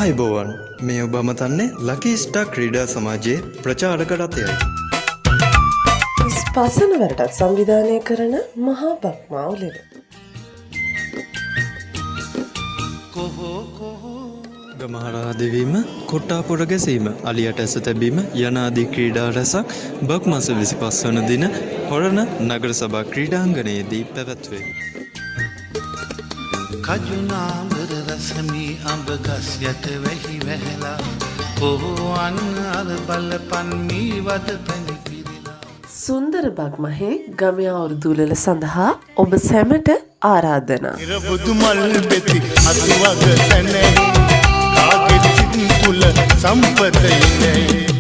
ආයුබෝවන් මේ ඔබ අමතන්නේ ලකී ස්ටාර් ක්‍රීඩා සමාජයේ ප්‍රචාරක රථයයි. ස්පසනවලට සංවිධානය කරන මහා බක්මාවුලෙන. ගමහරා දෙවීම, කොට්ටාපොර ගැසීම, අලියට ඇස තැබීම යනාදී ක්‍රීඩා රැසක් බක් මස 25 වන දින හොරණ නගර සභා ක්‍රීඩාංගණයේදී පැවැත්වේ. කජුනාඹර රසමී අඹ ගස් යට වැහි වැහැලා පොහොන් අර බලපන් මී වද පැණි පිරිලා. සුන්දර බක්මහේ ගමේ අවුරුදුලල සඳහා ඔබ සැමට ආරාධනා. ඉර බුදු මල් බෙති අතුවග තැනෙහි කාගෙ සිත් තුල සම්පත ඉන්නේ.